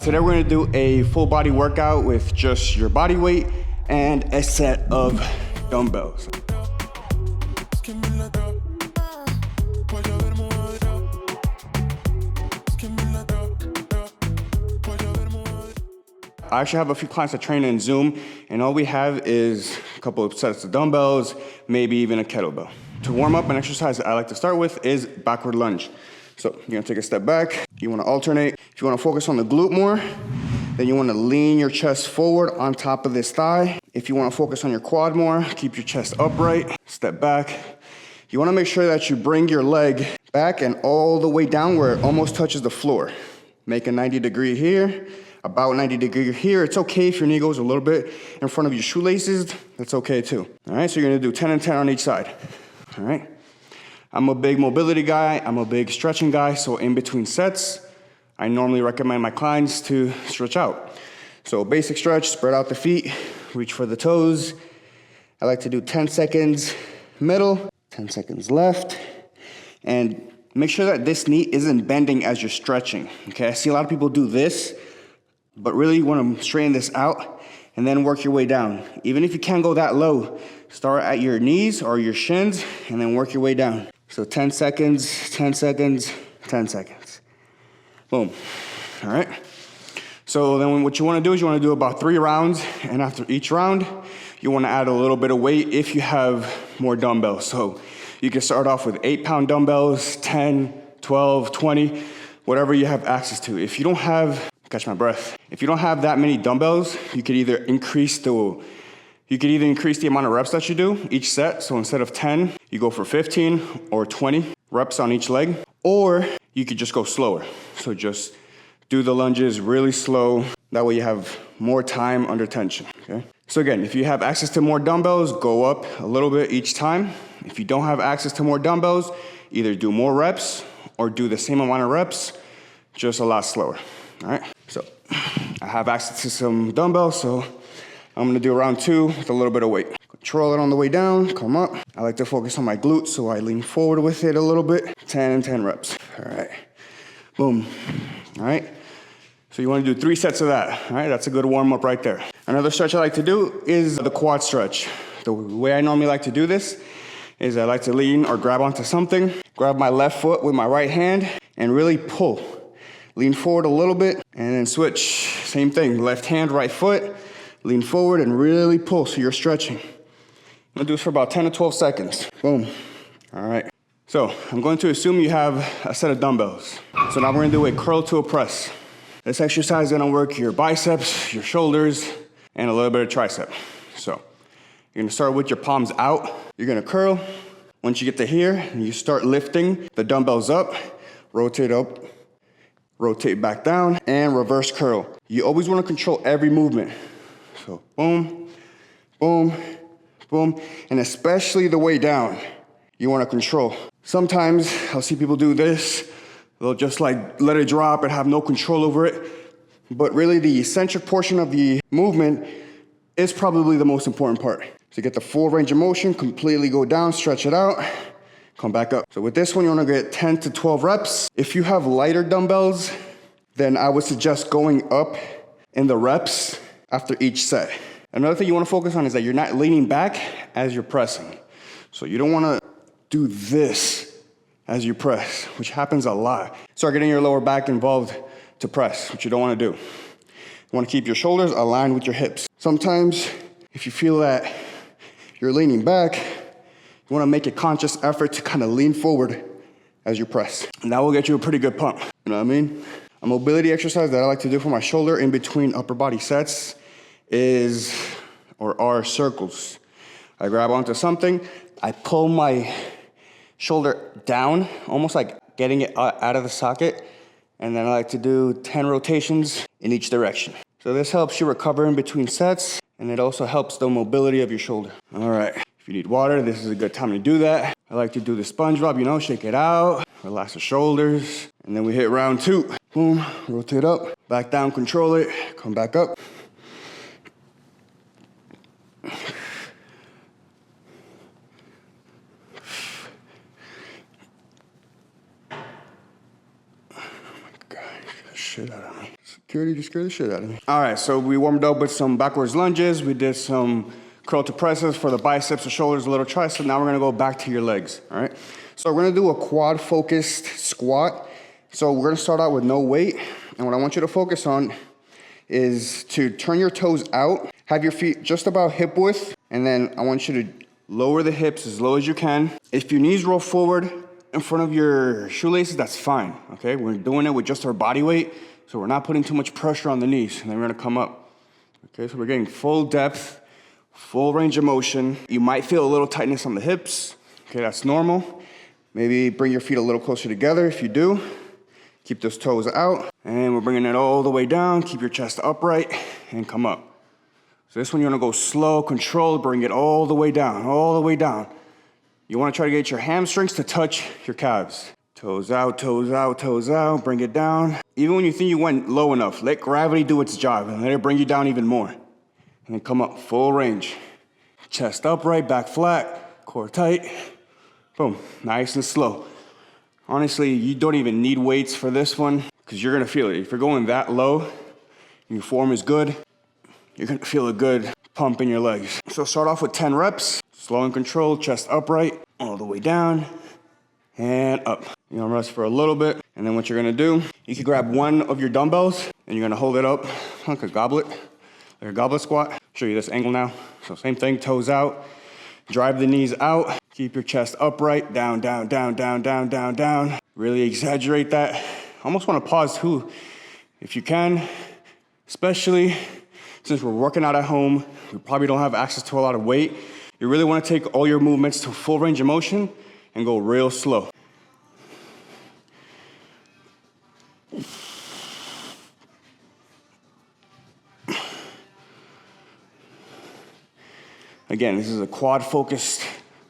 today we're gonna do a full body workout with just your body weight and a set of dumbbells. I actually have a few clients that train in Zoom, and all we have is a couple of sets of dumbbells, maybe even a kettlebell. To warm up, an exercise that I like to start with is backward lunge. So you're gonna take a step back, you wanna alternate. If you wanna focus on the glute more, then you wanna lean your chest forward on top of this thigh. If you wanna focus on your quad more, keep your chest upright, step back. You wanna make sure that you bring your leg back and all the way down where it almost touches the floor. Make a 90-degree here, about 90-degree here. It's okay if your knee goes a little bit in front of your shoelaces, that's okay too. All right, so you're gonna do 10 and 10 on each side, all right? I'm a big mobility guy, I'm a big stretching guy, so in between sets, I normally recommend my clients to stretch out. So basic stretch, spread out the feet, reach for the toes. I like to do 10 seconds middle, 10 seconds left, and make sure that this knee isn't bending as you're stretching, okay? I see a lot of people do this, but really you want to straighten this out and then work your way down. Even if you can't go that low, start at your knees or your shins and then work your way down. So 10 seconds, 10 seconds, 10 seconds. Boom, all right? So then what you wanna do is you wanna do about 3 rounds, and after each round, you wanna add a little bit of weight if you have more dumbbells. So you can start off with 8-pound dumbbells, 10, 12, 20, whatever you have access to. If you don't have, catch my breath. If you don't have that many dumbbells, you could either increase the amount of reps that you do each set. So instead of 10, you go for 15 or 20 reps on each leg, or you could just go slower. So just do the lunges really slow. That way you have more time under tension, okay? So again, if you have access to more dumbbells, go up a little bit each time. If you don't have access to more dumbbells, either do more reps or do the same amount of reps, just a lot slower, all right? So I have access to some dumbbells, so I'm gonna do round 2 with a little bit of weight. Control it on the way down, come up. I like to focus on my glutes, so I lean forward with it a little bit. 10 and 10 reps, all right. Boom, all right. So you wanna do 3 sets of that, all right? That's a good warm up right there. Another stretch I like to do is the quad stretch. The way I normally like to do this is I like to lean or grab onto something, grab my left foot with my right hand, and really pull. Lean forward a little bit, and then switch. Same thing, left hand, right foot, lean forward and really pull so you're stretching. I'm gonna do this for about 10 to 12 seconds. Boom, all right. So I'm going to assume you have a set of dumbbells. So now we're gonna do a curl to a press. This exercise is gonna work your biceps, your shoulders, and a little bit of tricep. So you're gonna start with your palms out. You're gonna curl. Once you get to here, you start lifting the dumbbells up, rotate back down, and reverse curl. You always wanna control every movement. So boom, boom, boom, and especially the way down, you wanna control. Sometimes I'll see people do this, they'll just like let it drop and have no control over it, but really the eccentric portion of the movement is probably the most important part. So get the full range of motion, completely go down, stretch it out, come back up. So with this one, you wanna get 10 to 12 reps. If you have lighter dumbbells, then I would suggest going up in the reps after each set. Another thing you wanna focus on is that you're not leaning back as you're pressing. So you don't wanna do this as you press, which happens a lot. Start getting your lower back involved to press, which you don't wanna do. You wanna keep your shoulders aligned with your hips. Sometimes, if you feel that you're leaning back, you wanna make a conscious effort to kind of lean forward as you press. And that will get you a pretty good pump, you know what I mean? A mobility exercise that I like to do for my shoulder in between upper body sets are circles. I grab onto something, I pull my shoulder down, almost like getting it out of the socket, and then I like to do 10 rotations in each direction. So this helps you recover in between sets, and it also helps the mobility of your shoulder. All right, if you need water, this is a good time to do that. I like to do the sponge rub, shake it out, relax the shoulders, and then we hit round 2. Boom, rotate up, back down, control it, come back up. Oh my God, shit out of me. security just scared the shit out of me. All right, so we warmed up with some backwards lunges. We did some curl to presses for the biceps, the shoulders, a little tricep. Now we're gonna go back to your legs, all right? So we're gonna do a quad focused squat. So we're gonna start out with no weight. And what I want you to focus on is to turn your toes out, have your feet just about hip width, and then I want you to lower the hips as low as you can. If your knees roll forward in front of your shoelaces, that's fine, okay? We're doing it with just our body weight, so we're not putting too much pressure on the knees, and then we're gonna come up. Okay, so we're getting full depth, full range of motion. You might feel a little tightness on the hips, okay, that's normal. Maybe bring your feet a little closer together if you do. Keep those toes out, and we're bringing it all the way down. Keep your chest upright, and come up. So this one, you're gonna go slow, controlled, bring it all the way down, all the way down. You wanna try to get your hamstrings to touch your calves. Toes out, toes out, toes out, bring it down. Even when you think you went low enough, let gravity do its job and let it bring you down even more. And then come up, full range. Chest upright, back flat, core tight. Boom, nice and slow. Honestly, you don't even need weights for this one because you're gonna feel it. If you're going that low, and your form is good, you're gonna feel a good pump in your legs. So start off with 10 reps, slow and controlled, chest upright, all the way down, and up. You're gonna rest for a little bit, and then what you're gonna do, you can grab one of your dumbbells, and you're gonna hold it up like a goblet, like a goblet squat. I'll show you this angle now. So same thing, toes out, drive the knees out, keep your chest upright, down, down, down, down, down, down, down. Really exaggerate that. Almost wanna pause too, if you can, especially since we're working out at home, we probably don't have access to a lot of weight. You really wanna take all your movements to full range of motion and go real slow. Again, this is a quad focused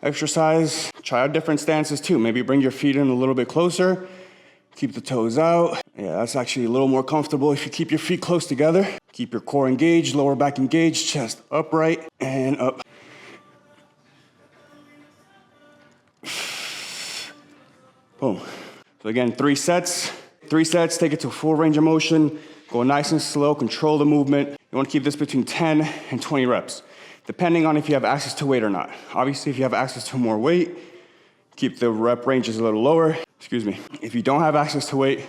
exercise. Try out different stances too. Maybe bring your feet in a little bit closer. Keep the toes out. Yeah, that's actually a little more comfortable if you keep your feet close together. Keep your core engaged, lower back engaged, chest upright, and up. Boom. So again, 3 sets. 3 sets, take it to full range of motion. Go nice and slow, control the movement. You wanna keep this between 10 and 20 reps, depending on if you have access to weight or not. Obviously, if you have access to more weight, keep the rep ranges a little lower. Excuse me. If you don't have access to weight,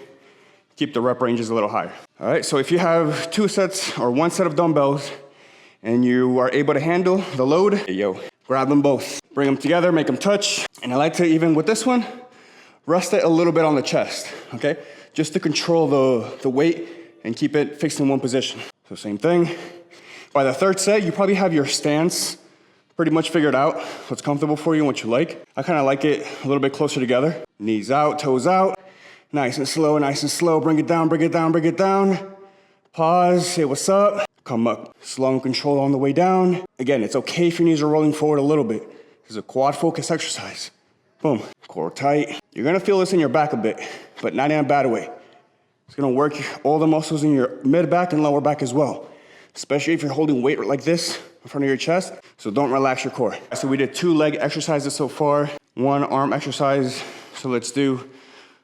keep the rep ranges a little higher. All right, so if you have 2 sets or 1 set of dumbbells and you are able to handle the load, grab them both. Bring them together, make them touch. And I like to, even with this one, rest it a little bit on the chest, okay? Just to control the weight and keep it fixed in one position. So same thing. By the 3rd set, you probably have your stance pretty much figured out, what's comfortable for you and what you like. I kind of like it a little bit closer together. Knees out, toes out. Nice and slow, nice and slow. Bring it down, bring it down, bring it down. Pause, say what's up. Come up, slow and controlled on the way down. Again, it's okay if your knees are rolling forward a little bit. This is a quad focus exercise. Boom, core tight. You're gonna feel this in your back a bit, but not in a bad way. It's gonna work all the muscles in your mid back and lower back as well, especially if you're holding weight like this in front of your chest. So don't relax your core. So we did 2 leg exercises so far, 1 arm exercise. So let's do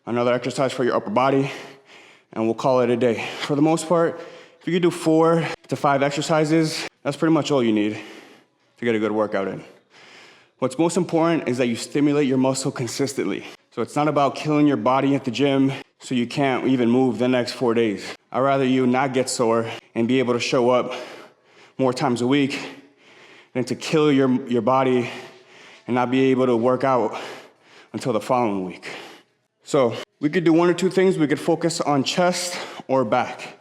another exercise for your upper body, and we'll call it a day. For the most part, if you could do 4 to 5 exercises, that's pretty much all you need to get a good workout in. What's most important is that you stimulate your muscle consistently. So it's not about killing your body at the gym so you can't even move the next 4 days. I'd rather you not get sore and be able to show up more times a week than to kill your body and not be able to work out until the following week. So we could do 1 or 2 things. We could focus on chest or back.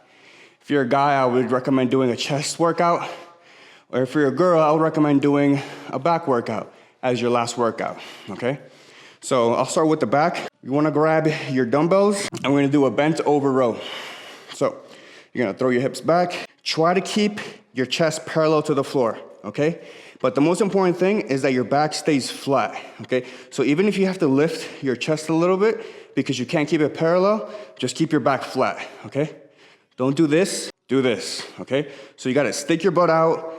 If you're a guy, I would recommend doing a chest workout. Or if you're a girl, I would recommend doing a back workout as your last workout, okay? So I'll start with the back. You wanna grab your dumbbells, and we're gonna do a bent over row. So you're gonna throw your hips back. Try to keep your chest parallel to the floor, okay? But the most important thing is that your back stays flat, okay? So even if you have to lift your chest a little bit because you can't keep it parallel, just keep your back flat, okay? Don't do this, do this, okay? So you gotta stick your butt out,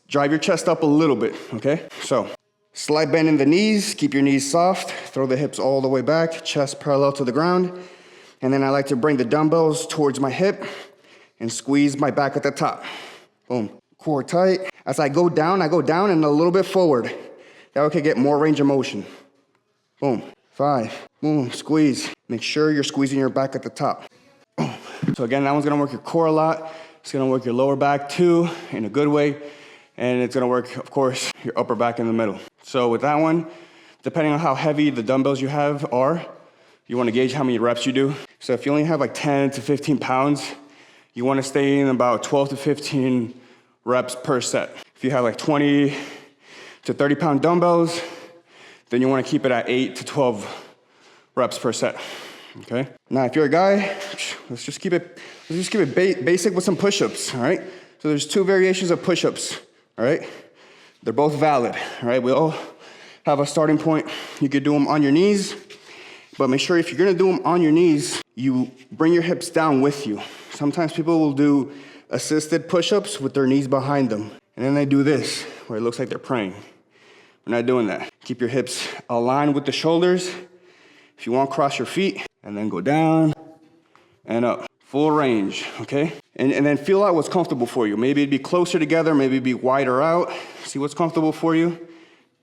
drive your chest up a little bit, okay? So slight bend in the knees, keep your knees soft, throw the hips all the way back, chest parallel to the ground. And then I like to bring the dumbbells towards my hip and squeeze my back at the top. Boom. Core tight. As I go down and a little bit forward. That way I can get more range of motion. Boom. 5. Boom. Squeeze. Make sure you're squeezing your back at the top. Boom. So again, that one's gonna work your core a lot. It's gonna work your lower back too, in a good way. And it's gonna work, of course, your upper back in the middle. So with that one, depending on how heavy the dumbbells you have are, you wanna gauge how many reps you do. So if you only have like 10 to 15 pounds, you wanna stay in about 12 to 15 reps per set. If you have like 20 to 30 pound dumbbells, then you wanna keep it at 8 to 12 reps per set, okay? Now, if you're a guy, let's just keep it basic with some push-ups, all right? So there's 2 variations of push-ups, all right? They're both valid, all right? We all have a starting point. You could do them on your knees, but make sure if you're gonna do them on your knees, you bring your hips down with you. Sometimes people will do assisted push-ups with their knees behind them, and then they do this, where it looks like they're praying. We're not doing that. Keep your hips aligned with the shoulders. If you want, cross your feet, and then go down and up. Full range, okay? And then feel out what's comfortable for you. Maybe it'd be closer together, maybe it'd be wider out. See what's comfortable for you.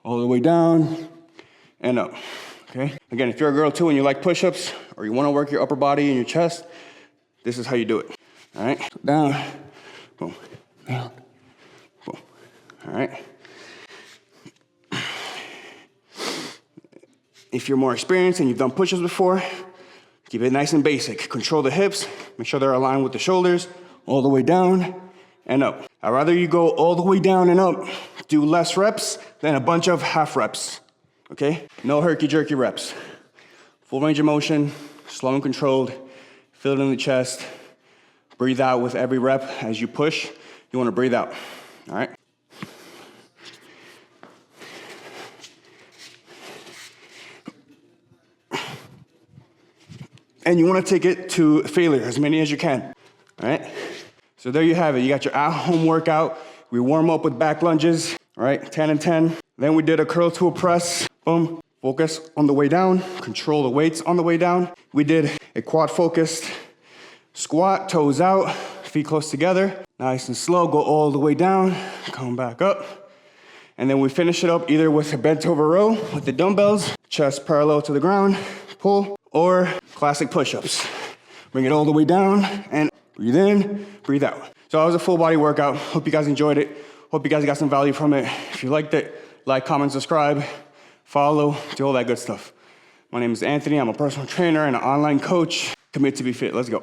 All the way down and up, okay? Again, if you're a girl too and you like push-ups, or you wanna work your upper body and your chest, this is how you do it, all right? So down, boom, down, boom, all right? If you're more experienced and you've done push-ups before, keep it nice and basic. Control the hips, make sure they're aligned with the shoulders, all the way down and up. I'd rather you go all the way down and up, do less reps than a bunch of half reps, okay? No herky-jerky reps. Full range of motion, slow and controlled, feel it in the chest, breathe out with every rep. As you push, you wanna breathe out, all right? And you wanna take it to failure, as many as you can, all right? So there you have it. You got your at-home workout. We warm up with back lunges, all right? 10 and 10. Then we did a curl to a press, boom. Focus on the way down, control the weights on the way down. We did a quad-focused squat, toes out, feet close together. Nice and slow, go all the way down, come back up. And then we finish it up either with a bent over row with the dumbbells, chest parallel to the ground, pull, or classic push-ups. Bring it all the way down and breathe in, breathe out. So that was a full body workout. Hope you guys enjoyed it. Hope you guys got some value from it. If you liked it, like, comment, subscribe, follow, do all that good stuff. My name is Anthony. I'm a personal trainer and an online coach. Commit to be fit. Let's go.